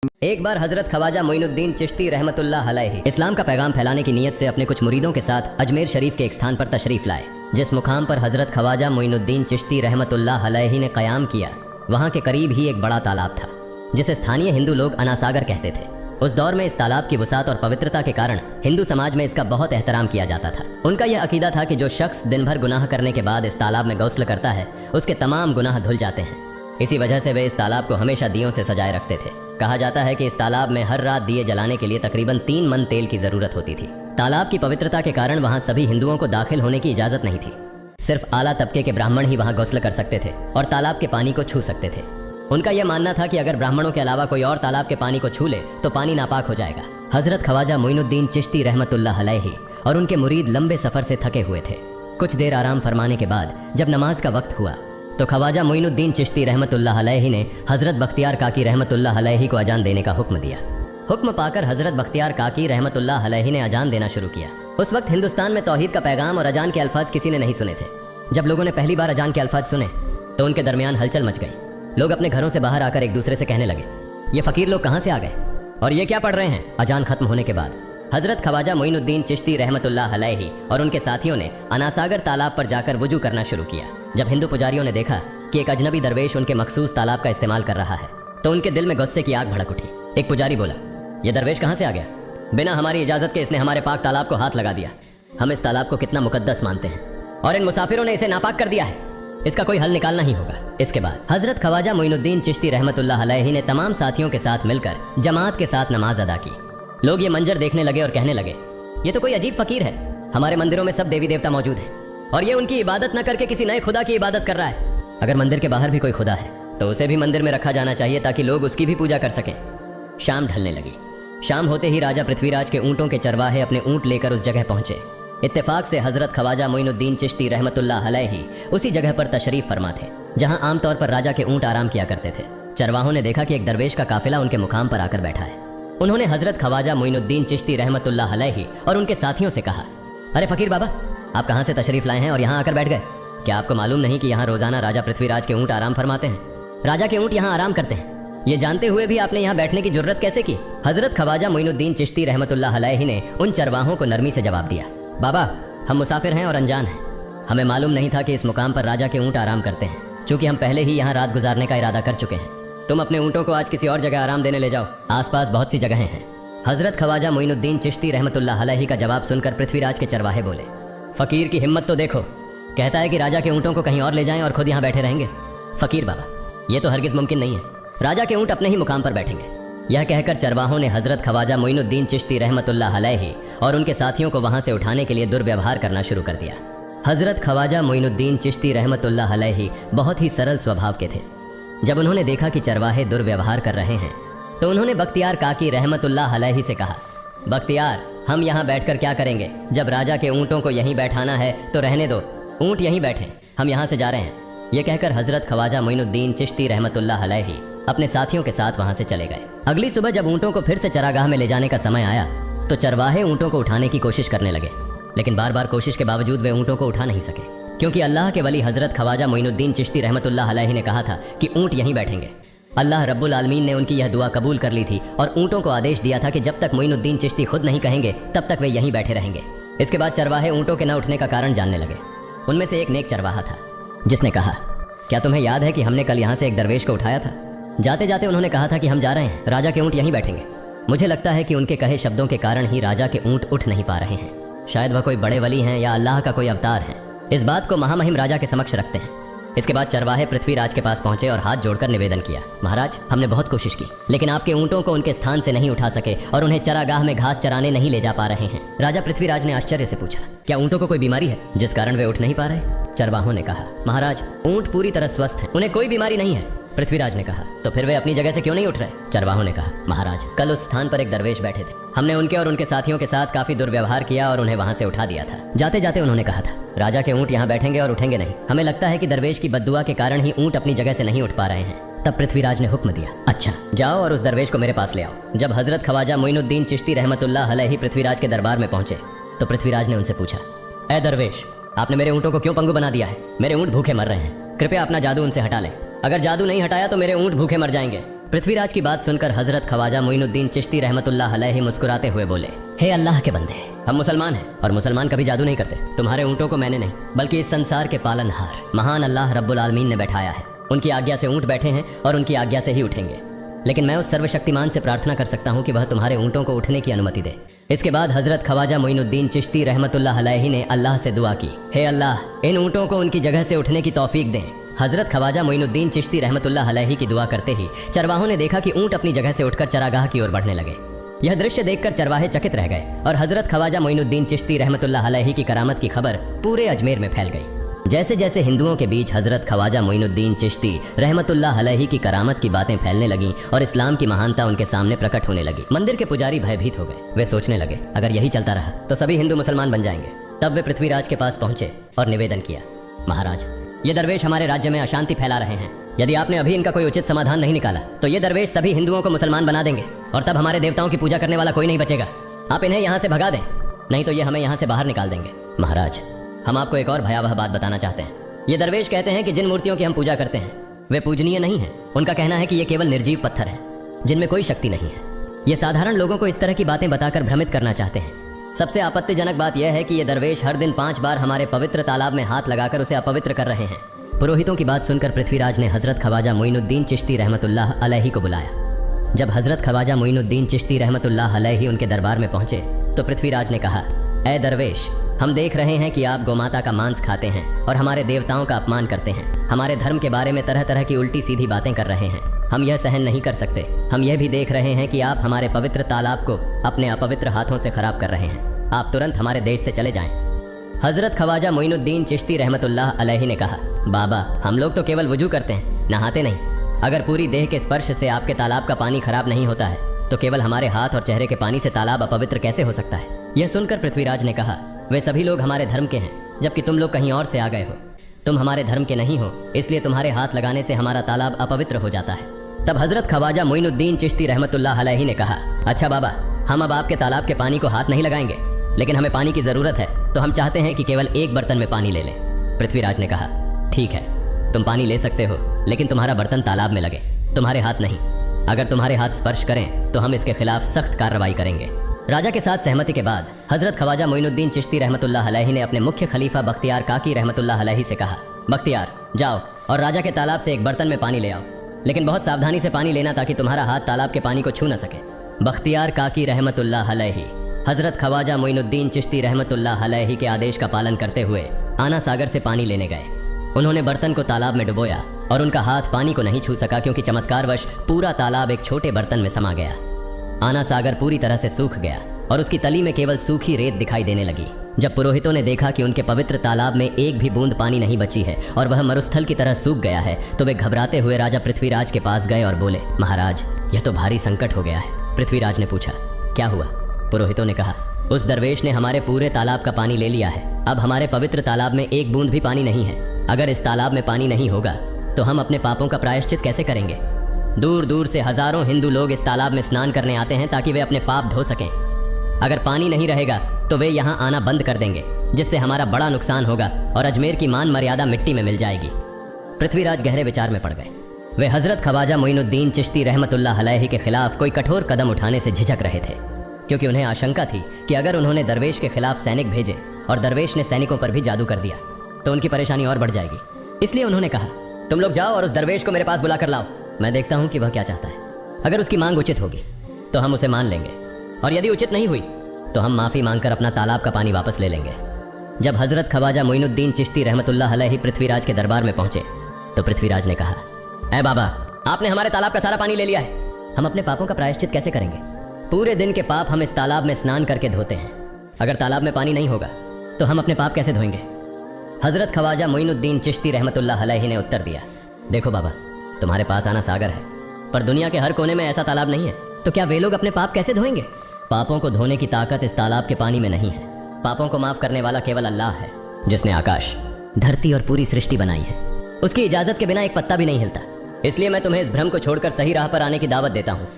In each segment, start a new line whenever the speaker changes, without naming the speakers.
एक बार हजरत ख्वाजा मोइनुद्दीन चिश्ती रहमतुल्लाह अलैहि इस्लाम का पैगाम फैलाने की नीयत से अपने कुछ मुरीदों के साथ अजमेर शरीफ के एक स्थान पर तशरीफ लाए। जिस मुकाम पर हजरत ख्वाजा मोइनुद्दीन चिश्ती रहमतुल्लाह अलैहि ने क़याम किया, वहाँ के करीब ही एक बड़ा तालाब था जिसे स्थानीय हिंदू लोग अनासागर कहते थे। उस दौर में इस तालाब की वसात और पवित्रता के कारण हिंदू समाज में इसका बहुत एहतराम किया जाता था। उनका यह अकीदा था कि जो शख्स दिन भर गुनाह करने के बाद इस तालाब में गौस्ल करता है, उसके तमाम गुनाह धुल जाते हैं। इसी वजह से वे इस तालाब को हमेशा दियों से सजाए रखते थे। कहा जाता है कि इस तालाब में हर रात दिए जलाने के लिए तकरीबन 3 मन तेल की जरूरत होती थी। तालाब की पवित्रता के कारण वहाँ सभी हिंदुओं को दाखिल होने की इजाजत नहीं थी। सिर्फ आला तबके के ब्राह्मण ही वहाँ गौस्ल कर सकते थे और तालाब के पानी को छू सकते थे। उनका यह मानना था कि अगर ब्राह्मणों के अलावा कोई और तालाब के पानी को छू ले तो पानी नापाक हो जाएगा। हजरत ख्वाजा मोइनुद्दीन चिश्ती रहमतुल्लाह अलैहि और उनके मुरीद लंबे सफर से थके हुए थे। कुछ देर आराम फरमाने के बाद जब नमाज का वक्त हुआ तो ख्वाजा मोइनुद्दीन चिश्ती रहमतुल्लाह अलैहि ने हजरत बख्तियार काकी रहमतुल्लाह अलैहि को अजान देने का हुक्म दिया। हुक्म पाकर हजरत बख्तियार काकी रहमतुल्लाह अलैहि ने अजान देना शुरू किया। उस वक्त हिंदुस्तान में तौहीद का पैगाम और अजान के अल्फाज किसी ने नहीं सुने थे। जब लोगों ने पहली बार अजान के अल्फाज सुने तो उनके दरमियान हलचल मच गई। लोग अपने घरों से बाहर आकर एक दूसरे से कहने लगे, ये फकीर लोग कहाँ से आ गए और ये क्या पढ़ रहे हैं। अजान खत्म होने के बाद हजरत ख्वाजा मोइनुद्दीन चिश्ती रहमतुल्लाह अलैहि और उनके साथियों ने अनासागर तालाब पर जाकर वुजू करना शुरू किया। जब हिंदू पुजारियों ने देखा कि एक अजनबी दरवेश उनके मखसूस तालाब का इस्तेमाल कर रहा है तो उनके दिल में गुस्से की आग भड़क उठी। एक पुजारी बोला, यह दरवेश कहाँ से आ गया? बिना हमारी इजाजत के इसने हमारे पाक तालाब को हाथ लगा दिया। हम इस तालाब को कितना मुकद्दस मानते हैं और इन मुसाफिरों ने इसे नापाक कर दिया है। इसका कोई हल निकालना ही होगा। इसके बाद हजरत ख्वाजा मोइनुद्दीन चिश्ती रहमतुल्लाह अलैहि ने तमाम साथियों के साथ मिलकर जमात के साथ नमाज अदा की। लोग ये मंजर देखने लगे और कहने लगे, ये तो कोई अजीब फकीर है। हमारे मंदिरों में सब देवी देवता मौजूद हैं और ये उनकी इबादत न करके किसी नए खुदा की इबादत कर रहा है। अगर मंदिर के बाहर भी कोई खुदा है तो उसे भी मंदिर में रखा जाना चाहिए ताकि लोग उसकी भी पूजा कर सकें। शाम ढलने लगी। शाम होते ही राजा पृथ्वीराज के ऊँटों के चरवाहे अपने ऊँट लेकर उस जगह पहुंचे। इत्तेफाक से हजरत ख्वाजा मोइनुद्दीन चिश्ती रहमतुल्लाह अलैहि उसी जगह पर तशरीफ फरमा थे जहां आमतौर पर राजा के ऊँट आराम किया करते थे। चरवाहों ने देखा कि एक दरवेश का काफिला उनके मुकाम पर आकर बैठा है। उन्होंने हजरत ख्वाजा मोइनुद्दीन चिश्ती रहमतुल्लाह अलैहि और उनके साथियों से कहा, अरे फकीर बाबा, आप कहाँ से तशरीफ लाए हैं और यहाँ आकर बैठ गए? क्या आपको मालूम नहीं कि यहाँ रोजाना राजा पृथ्वीराज के ऊँट आराम फरमाते हैं? राजा के ऊँट यहाँ आराम करते हैं। ये जानते हुए भी आपने यहाँ बैठने की जुर्रत कैसे की? हजरत ख्वाजा मोइनुद्दीन चिश्ती रहमतुल्लाह अलैहि ने उन चरवाहों को नरमी से जवाब दिया, बाबा, हम मुसाफिर हैं और अनजान हैं। हमें मालूम नहीं था कि इस मुकाम पर राजा के ऊँट आराम करते हैं। चूंकि हम पहले ही यहाँ रात गुजारने का इरादा कर चुके हैं, तुम अपने ऊँटों को आज किसी और जगह आराम देने ले जाओ। आसपास बहुत सी जगहें हैं। हजरत ख्वाजा मोइनुद्दीन चिश्ती रहमतुल्लाह अलैहि का जवाब सुनकर पृथ्वीराज के चरवाहे बोले, फकीर की हिम्मत तो देखो, कहता है कि राजा के ऊँटों को कहीं और ले जाएं और खुद यहाँ बैठे रहेंगे। फकीर बाबा, ये तो हरगिज मुमकिन नहीं है। राजा के ऊँट अपने ही मुकाम पर बैठेंगे। यह कहकर चरवाहों ने हजरत ख्वाजा मोइनुद्दीन चिश्ती रहमतुल्लाह अलैहि और उनके साथियों को वहां से उठाने के लिए दुर्व्यवहार करना शुरू कर दिया। हजरत ख्वाजा मोइनुद्दीन चिश्ती रहमतुल्लाह अलैहि बहुत ही सरल स्वभाव के थे। जब उन्होंने देखा कि चरवाहे दुर्व्यवहार कर रहे हैं तो उन्होंने बख्तियार काकी रहमतुल्लाह अलैहि से कहा, बख्तियार, हम यहाँ बैठकर क्या करेंगे? जब राजा के ऊँटों को यहीं बैठाना है तो रहने दो, ऊँट यहीं बैठें, हम यहाँ से जा रहे हैं। ये कहकर हजरत ख्वाजा मोइनुद्दीन चिश्ती रहमतुल्लाह अलैहि अपने साथियों के साथ वहां से चले गए। अगली सुबह जब ऊँटों को फिर से चरागाह में ले जाने का समय आया तो चरवाहे ऊँटों को उठाने की कोशिश करने लगे, लेकिन बार बार कोशिश के बावजूद वे ऊँटों को उठा नहीं सके, क्योंकि अल्लाह के वली हजरत ख्वाजा मोइनुद्दीन चिश्ती रहमतुल्लाह अलैहि ने कहा था कि ऊँट यहीं बैठेंगे। अल्लाह रब्बुल आलमीन ने उनकी यह दुआ कबूल कर ली थी और ऊँटों को आदेश दिया था कि जब तक मोइनुद्दीन चिश्ती खुद नहीं कहेंगे तब तक वे यहीं बैठे रहेंगे। इसके बाद चरवाहे ऊँटों के न उठने का कारण जानने लगे। उनमें से एक नेक चरवाहा था जिसने कहा, क्या तुम्हें याद है कि हमने कल यहाँ से एक दरवेश को उठाया था? जाते जाते उन्होंने कहा था कि हम जा रहे हैं, राजा के ऊँट यहीं बैठेंगे। मुझे लगता है कि उनके कहे शब्दों के कारण ही राजा के ऊँट उठ नहीं पा रहे हैं। शायद वह कोई बड़े वली हैं या अल्लाह का कोई अवतार है। इस बात को महामहिम राजा के समक्ष रखते हैं। इसके बाद चरवाहे पृथ्वीराज के पास पहुंचे और हाथ जोड़कर निवेदन किया, महाराज, हमने बहुत कोशिश की लेकिन आपके ऊँटों को उनके स्थान से नहीं उठा सके और उन्हें चरागाह में घास चराने नहीं ले जा पा रहे हैं। राजा पृथ्वीराज ने आश्चर्य से पूछा, क्या ऊँटों को कोई बीमारी है जिस कारण वे उठ नहीं पा रहे? चरवाहों ने कहा, महाराज, ऊँट पूरी तरह स्वस्थ हैं, उन्हें कोई बीमारी नहीं है। पृथ्वीराज ने कहा, तो फिर वे अपनी जगह से क्यों नहीं उठ रहे? चरवाहों ने कहा, महाराज, कल उस स्थान पर एक दरवेश बैठे थे। हमने उनके और उनके साथियों के साथ काफी दुर्व्यवहार किया और उन्हें वहां से उठा दिया था। जाते जाते उन्होंने कहा था, राजा के ऊँट यहाँ बैठेंगे और उठेंगे नहीं। हमें लगता है कि दरवेश की बद्दुआ के कारण ही ऊँट अपनी जगह से नहीं उठ पा रहे हैं। तब पृथ्वीराज ने हुक्म दिया, अच्छा, जाओ और उस दरवेश को मेरे पास ले आओ। जब हजरत ख्वाजा मोइनुद्दीन चिश्ती रहमतुल्लाह अलैहि पृथ्वीराज के दरबार में पहुंचे तो पृथ्वीराज ने उनसे पूछा, ए दरवेश, आपने मेरे ऊँटों को क्यों पंगु बना दिया है? मेरे ऊँट भूखे मर रहे हैं, कृपया अपना जादू उनसे हटा लें। अगर जादू नहीं हटाया तो मेरे ऊँट भूखे मर जाएंगे। पृथ्वीराज की बात सुनकर हजरत ख्वाजा मोइनुद्दीन चिश्ती रहमतुल्लाह अलैहि मुस्कुराते हुए बोले, हे अल्लाह के बंदे, हम मुसलमान हैं और मुसलमान कभी जादू नहीं करते। तुम्हारे ऊँटों को मैंने नहीं बल्कि इस संसार के पालनहार महान अल्लाह रब्बुल आलमीन ने बैठाया है। उनकी आज्ञा से ऊँट बैठे हैं और उनकी आज्ञा से ही उठेंगे। लेकिन मैं उस सर्वशक्तिमान से प्रार्थना कर सकता हूँ कि वह तुम्हारे ऊँटों को उठने की अनुमति दे। इसके बाद हजरत ख्वाजा मोइनुद्दीन चिश्ती रहमतुल्लाह अलैहि ने अल्लाह से दुआ की, हे अल्लाह, इन ऊँटों को उनकी जगह से उठने की तौफीक दें। हजरत ख्वाजा मोइनुद्दीन चिश्ती रहमतुल्लाह अलैहि की दुआ करते ही चरवाहों ने देखा कि ऊँट अपनी जगह से उठकर चरागाह की ओर बढ़ने लगे। यह दृश्य देखकर चरवाहे चकित रह गए और हजरत ख्वाजा मोइनुद्दीन चिश्ती रहमतुल्लाह अलैहि की करामत की खबर पूरे अजमेर में फैल गई। जैसे जैसे हिंदुओं के बीच हजरत ख्वाजा मोइनुद्दीन चिश्ती रहमतुल्लाह अलैहि की करामत की बातें फैलने लगीं और इस्लाम की महानता उनके सामने प्रकट होने लगी, मंदिर के पुजारी भयभीत हो गए। वे सोचने लगे, अगर यही चलता रहा तो सभी हिंदू मुसलमान बन जाएंगे। तब वे पृथ्वीराज के पास पहुंचे और निवेदन किया, महाराज, ये दरवेश हमारे राज्य में अशांति फैला रहे हैं। यदि आपने अभी इनका कोई उचित समाधान नहीं निकाला तो ये दरवेश सभी हिंदुओं को मुसलमान बना देंगे और तब हमारे देवताओं की पूजा करने वाला कोई नहीं बचेगा। आप इन्हें यहाँ से भगा दें, नहीं तो ये हमें यहाँ से बाहर निकाल देंगे। महाराज, हम आपको एक और भयावह बात बताना चाहते हैं। ये दरवेश कहते हैं कि जिन मूर्तियों की हम पूजा करते हैं वे पूजनीय नहीं है। उनका कहना है कि ये केवल निर्जीव पत्थर हैं जिनमें कोई शक्ति नहीं है। ये साधारण लोगों को इस तरह की बातें बताकर भ्रमित करना चाहते हैं। सबसे आपत्तिजनक बात यह है कि ये दरवेश हर दिन 5 बार हमारे पवित्र तालाब में हाथ लगाकर उसे अपवित्र कर रहे हैं। पुरोहितों की बात सुनकर पृथ्वीराज ने हजरत ख्वाजा मोइनुद्दीन चिश्ती रहमतुल्लाह अलैहि को बुलाया। जब हजरत ख्वाजा मोइनुद्दीन चिश्ती रहमतुल्लाह अलैहि उनके दरबार में पहुंचे तो पृथ्वीराज ने कहा, ऐ दरवेश, हम देख रहे हैं कि आप गोमाता का मांस खाते हैं और हमारे देवताओं का अपमान करते हैं। हमारे धर्म के बारे में तरह तरह की उल्टी सीधी बातें कर रहे हैं। हम यह सहन नहीं कर सकते। हम यह भी देख रहे हैं कि आप हमारे पवित्र तालाब को अपने अपवित्र हाथों से खराब कर रहे हैं। आप तुरंत हमारे देश से चले जाएं। हजरत ख्वाजा मोइनुद्दीन चिश्ती रहमतुल्लाह अलैहि ने कहा, बाबा, हम लोग तो केवल वुजू करते हैं, नहाते नहीं। अगर पूरी देह के स्पर्श से आपके तालाब का पानी खराब नहीं होता है तो केवल हमारे हाथ और चेहरे के पानी से तालाब अपवित्र कैसे हो सकता है? यह सुनकर पृथ्वीराज ने कहा, वे सभी लोग हमारे धर्म के हैं जबकि तुम लोग कहीं और से आ गए हो। तुम हमारे धर्म के नहीं हो, इसलिए तुम्हारे हाथ लगाने से हमारा तालाब अपवित्र हो जाता है। तब हजरत ख्वाजा मोइनुद्दीन चिश्ती रहमतुल्लाह अलैहि ने कहा, अच्छा बाबा, हम अब आपके तालाब के पानी को हाथ नहीं लगाएंगे, लेकिन हमें पानी की जरूरत है तो हम चाहते हैं कि केवल एक बर्तन में पानी ले लें। पृथ्वीराज ने कहा, ठीक है, तुम पानी ले सकते हो, लेकिन तुम्हारा बर्तन तालाब में लगे, तुम्हारे हाथ नहीं। अगर तुम्हारे हाथ स्पर्श करें तो हम इसके खिलाफ सख्त कार्रवाई करेंगे। राजा के साथ सहमति के बाद हजरत ख्वाजा मोइनुद्दीन चिश्ती रहमतुल्लाह अलैहि ने अपने मुख्य खलीफा बख्तियार काकी रहमतुल्लाह अलैहि से कहा, बख्तियार, जाओ और राजा के तालाब से एक बर्तन में पानी ले आओ, लेकिन बहुत सावधानी से पानी लेना ताकि तुम्हारा हाथ तालाब के पानी को छू न सके। बख्तियार काकी रहमतुल्लाह अलैहि हजरत ख्वाजा मोइनुद्दीन चिश्ती रहमतुल्लाह अलैहि के आदेश का पालन करते हुए आना सागर से पानी लेने गए। उन्होंने बर्तन को तालाब में डुबोया और उनका हाथ पानी को नहीं छू सका क्योंकि चमत्कारवश पूरा तालाब एक छोटे बर्तन में समा गया। आना सागर पूरी तरह से सूख गया और उसकी तली में केवल सूखी रेत दिखाई देने लगी। जब पुरोहितों ने देखा कि उनके पवित्र तालाब में एक भी बूंद पानी नहीं बची है और वह मरुस्थल की तरह सूख गया है तो वे घबराते हुए राजा पृथ्वीराज के पास गए और बोले, महाराज, यह तो भारी संकट हो गया है। पृथ्वीराज ने पूछा, क्या हुआ? पुरोहितों ने कहा, उस दरवेश ने हमारे पूरे तालाब का पानी ले लिया है। अब हमारे पवित्र तालाब में एक बूंद भी पानी नहीं है। अगर इस तालाब में पानी नहीं होगा तो हम अपने पापों का प्रायश्चित कैसे करेंगे? दूर दूर से हजारों हिंदू लोग इस तालाब में स्नान करने आते हैं ताकि वे अपने पाप धो सकें। अगर पानी नहीं रहेगा तो वे यहाँ आना बंद कर देंगे, जिससे हमारा बड़ा नुकसान होगा और अजमेर की मान मर्यादा मिट्टी में मिल जाएगी। पृथ्वीराज गहरे विचार में पड़ गए। वे हजरत ख्वाजा मोइनुद्दीन चिश्ती रहमतुल्लाह अलैहि के खिलाफ कोई कठोर कदम उठाने से झिझक रहे थे, क्योंकि उन्हें आशंका थी कि अगर उन्होंने दरवेश के खिलाफ सैनिक भेजे और दरवेश ने सैनिकों पर भी जादू कर दिया तो उनकी परेशानी और बढ़ जाएगी। इसलिए उन्होंने कहा, तुम लोग जाओ और उस दरवेश को मेरे पास बुला कर लाओ। मैं देखता हूँ कि वह क्या चाहता है। अगर उसकी मांग उचित होगी तो हम उसे मान लेंगे, और यदि उचित नहीं हुई तो हम माफ़ी मांगकर अपना तालाब का पानी वापस ले लेंगे। जब हजरत ख्वाजा मोइनुद्दीन चिश्ती रहमतुल्लाह अलैहि पृथ्वीराज के दरबार में पहुंचे तो पृथ्वीराज ने कहा, ऐ बाबा, आपने हमारे तालाब का सारा पानी ले लिया है। हम अपने पापों का प्रायश्चित कैसे करेंगे? पूरे दिन के पाप हम इस तालाब में स्नान करके धोते हैं। अगर तालाब में पानी नहीं होगा तो हम अपने पाप कैसे धोएंगे? हजरत ख्वाजा मोइनुद्दीन चिश्ती रहमतुल्लाह अलैहि ने उत्तर दिया, देखो बाबा, तुम्हारे पास आना सागर है, पर दुनिया के हर कोने में ऐसा तालाब नहीं है, तो क्या वे लोग अपने पाप कैसे धोएंगे? पापों को धोने की ताकत इस तालाब के पानी में नहीं है। पापों को माफ करने वाला केवल अल्लाह है, जिसने आकाश, धरती और पूरी सृष्टि बनाई है। उसकी इजाजत के बिना एक पत्ता भी नहीं हिलता। इसलिए मैं तुम्हें इस भ्रम को छोड़कर सही राह पर आने की दावत देता हूँ।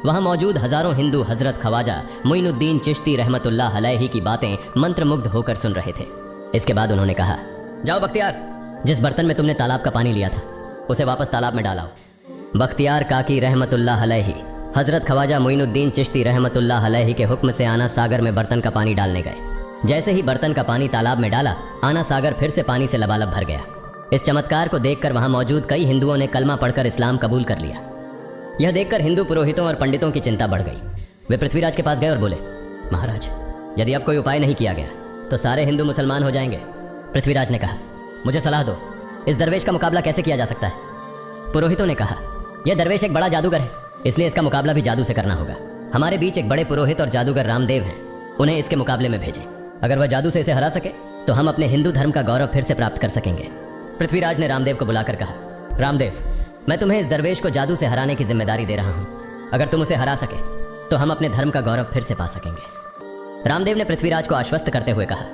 वहाँ मौजूद हजारों हिंदू हजरत ख्वाजा मोइनुद्दीन चिश्ती रहमतुल्लाह अलैहि की बातें मंत्रमुग्ध होकर सुन रहे थे। इसके बाद उन्होंने कहा, जाओ बख्तियार, जिस बर्तन में तुमने तालाब का पानी लिया था उसे वापस तालाब में डालाओ। बख्तियार काकी रहमतुल्लाह अलैहि हज़रत ख्वाजा मोइनुद्दीन चिश्ती रहमतुल्लाह अलैहि के हुक्म से आना सागर में बर्तन का पानी डालने गए। जैसे ही बर्तन का पानी तालाब में डाला, आना सागर फिर से पानी से लबालब भर गया। इस चमत्कार को देखकर वहां मौजूद कई हिंदुओं ने कलमा पढ़कर इस्लाम कबूल कर लिया। यह देखकर हिंदू पुरोहितों और पंडितों की चिंता बढ़ गई। वे पृथ्वीराज के पास गए और बोले, महाराज, यदि अब कोई उपाय नहीं किया गया तो सारे हिंदू मुसलमान हो जाएंगे। पृथ्वीराज ने कहा, मुझे सलाह दो, इस दरवेश का मुकाबला कैसे किया जा सकता है? पुरोहितों ने कहा, यह दरवेश एक बड़ा जादूगर है, इसलिए इसका मुकाबला भी जादू से करना होगा। हमारे बीच एक बड़े पुरोहित और जादूगर रामदेव हैं, उन्हें इसके मुकाबले में भेजें। अगर वह जादू से इसे हरा सके तो हम अपने हिंदू धर्म का गौरव फिर से प्राप्त कर सकेंगे। पृथ्वीराज ने रामदेव को बुलाकर कहा, रामदेव, मैं तुम्हें इस दरवेश को जादू से हराने की जिम्मेदारी दे रहा हूँ। अगर तुम उसे हरा सके तो हम अपने धर्म का गौरव फिर से पा सकेंगे। रामदेव ने पृथ्वीराज को आश्वस्त करते हुए कहा,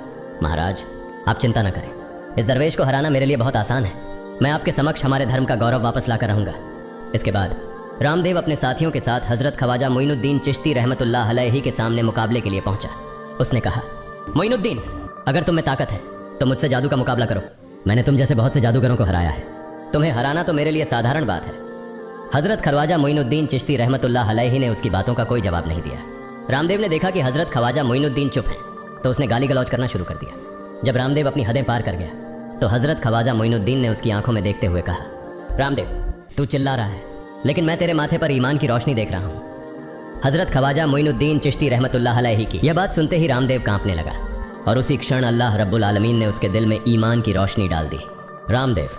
महाराज, आप चिंता न करें, इस दरवेश को हराना मेरे लिए बहुत आसान है। मैं आपके समक्ष हमारे धर्म का गौरव वापस लाकर रहूंगा। इसके बाद रामदेव अपने साथियों के साथ हजरत ख्वाजा मोइनुद्दीन चिश्ती रहमतुल्लाह अलैहि के सामने मुकाबले के लिए पहुंचा। उसने कहा, मोइनुद्दीन, अगर तुम में ताकत है तो मुझसे जादू का मुकाबला करो। मैंने तुम जैसे बहुत से जादूगरों को हराया है, तुम्हें हराना तो मेरे लिए साधारण बात है। हजरत ख्वाजा मोइनुद्दीन चिश्ती रहमतुल्लाह अलैहि ने उसकी बातों का कोई जवाब नहीं दिया। रामदेव ने देखा कि हजरत ख्वाजा मोइनुद्दीन चुप हैं, तो उसने गाली गलौज करना शुरू कर दिया। जब रामदेव अपनी हदें पार कर गया तो हजरत ख्वाजा मोइनुद्दीन ने उसकी आंखों में देखते हुए कहा, रामदेव, तू चिल्ला रहा है, लेकिन मैं तेरे माथे पर ईमान की रोशनी देख रहा हूँ। हजरत ख्वाजा मोइनुद्दीन चिश्ती रहमतुल्लाह अलैहि की यह बात सुनते ही रामदेव कांपने लगा और उसी क्षण अल्लाह रब्बुल आलमीन ने उसके दिल में ईमान की रोशनी डाल दी। रामदेव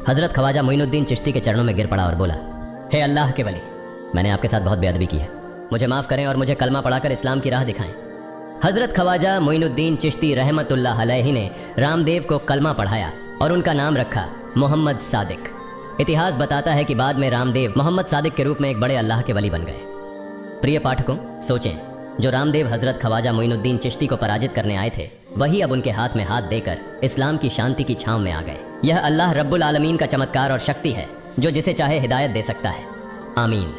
हजरत ख्वाजा मोइनुद्दीन चिश्ती के चरणों में गिर पड़ा और बोला, हे अल्लाह के वली, मैंने आपके साथ बहुत बेअदबी की है, मुझे माफ़ करें और मुझे कलमा पढ़ाकर इस्लाम की राह दिखाएं। हजरत ख्वाजा मोइनुद्दीन चिश्ती रहमतुल्लाह अलैहि ने रामदेव को कलमा पढ़ाया और उनका नाम रखा मोहम्मद सादिक। इतिहास बताता है कि बाद में रामदेव मोहम्मद सादिक के रूप में एक बड़े अल्लाह के वली बन गए। प्रिय पाठकों, सोचें, जो रामदेव हजरत ख्वाजा मोइनुद्दीन चिश्ती को पराजित करने आए थे, वही अब उनके हाथ में हाथ देकर इस्लाम की शांति की छांव में आ गए। यह अल्लाह रब्बुल आलमीन का चमत्कार और शक्ति है जो जिसे चाहे हिदायत दे सकता है। आमीन।